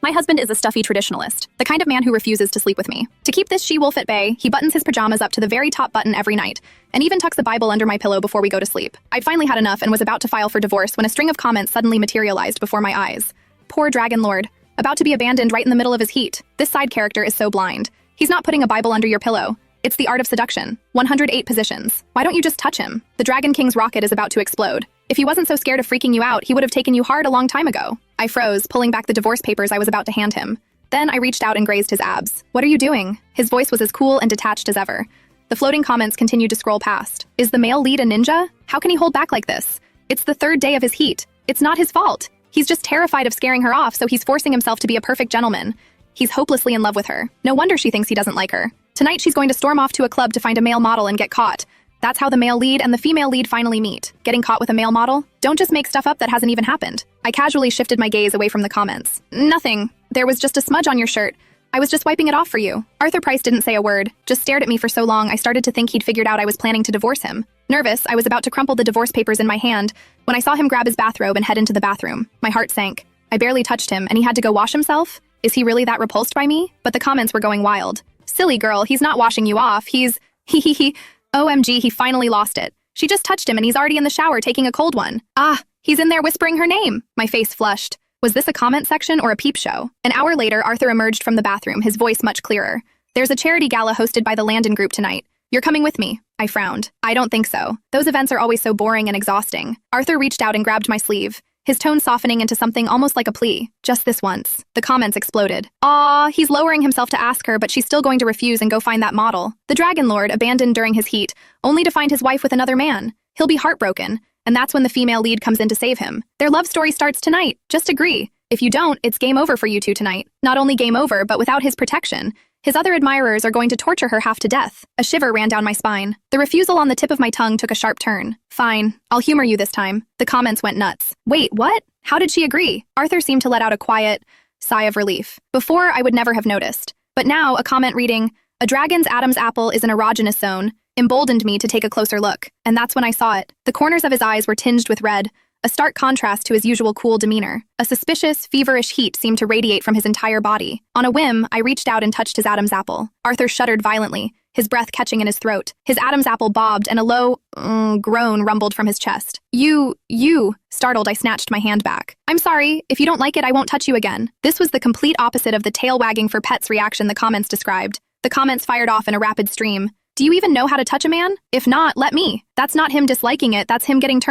My husband is a stuffy traditionalist, the kind of man who refuses to sleep with me. To keep this she-wolf at bay, he buttons his pajamas up to the very top button every night, and even tucks a Bible under my pillow before we go to sleep. I'd finally had enough and was about to file for divorce when a string of comments suddenly materialized before my eyes. Poor Dragon Lord, about to be abandoned right in the middle of his heat. This side character is so blind. He's not putting a Bible under your pillow. It's the art of seduction. 108 positions. Why don't you just touch him? The Dragon King's rocket is about to explode. If he wasn't so scared of freaking you out, he would have taken you hard a long time ago. I froze, pulling back the divorce papers I was about to hand him. Then I reached out and grazed his abs. What are you doing? His voice was as cool and detached as ever. The floating comments continued to scroll past. Is the male lead a ninja? How can he hold back like this? It's the third day of his heat. It's not his fault. He's just terrified of scaring her off, so he's forcing himself to be a perfect gentleman. He's hopelessly in love with her. No wonder she thinks he doesn't like her. Tonight she's going to storm off to a club to find a male model and get caught. That's how the male lead and the female lead finally meet. Getting caught with a male model? Don't just make stuff up that hasn't even happened. I casually shifted my gaze away from the comments. Nothing. There was just a smudge on your shirt. I was just wiping it off for you. Arthur Price didn't say a word, just stared at me for so long I started to think he'd figured out I was planning to divorce him. Nervous, I was about to crumple the divorce papers in my hand when I saw him grab his bathrobe and head into the bathroom. My heart sank. I barely touched him, and he had to go wash himself? Is he really that repulsed by me? But the comments were going wild. Silly girl, he's not washing you off, he's... OMG, he finally lost it. She just touched him and he's already in the shower taking a cold one. Ah, he's in there whispering her name. My face flushed. Was this a comment section or a peep show? An hour later, Arthur emerged from the bathroom, his voice much clearer. There's a charity gala hosted by the Landon Group tonight. You're coming with me. I frowned. I don't think so. Those events are always so boring and exhausting. Arthur reached out and grabbed my sleeve, his tone softening into something almost like a plea. Just this once. The comments exploded. He's lowering himself to ask her, but she's still going to refuse and go find that model. The Dragon Lord, abandoned during his heat, only to find his wife with another man. He'll be heartbroken, and that's when the female lead comes in to save him. Their love story starts tonight. Just agree. If you don't, it's game over for you two tonight. Not only game over, but without his protection, his other admirers are going to torture her half to death. A shiver ran down my spine. The refusal on the tip of my tongue took a sharp turn. Fine, I'll humor you this time. The comments went nuts. Wait, what? How did she agree? Arthur seemed to let out a quiet sigh of relief. Before, I would never have noticed. But now, a comment reading, "A dragon's Adam's apple is an erogenous zone," emboldened me to take a closer look. And that's when I saw it. The corners of his eyes were tinged with red, a stark contrast to his usual cool demeanor. A suspicious, feverish heat seemed to radiate from his entire body. On a whim, I reached out and touched his Adam's apple. Arthur shuddered violently, his breath catching in his throat. His Adam's apple bobbed, and a low, groan rumbled from his chest. You. Startled, I snatched my hand back. I'm sorry. If you don't like it, I won't touch you again. This was the complete opposite of the tail-wagging for pets reaction the comments described. The comments fired off in a rapid stream. Do you even know how to touch a man? If not, let me. That's not him disliking it, that's him getting turned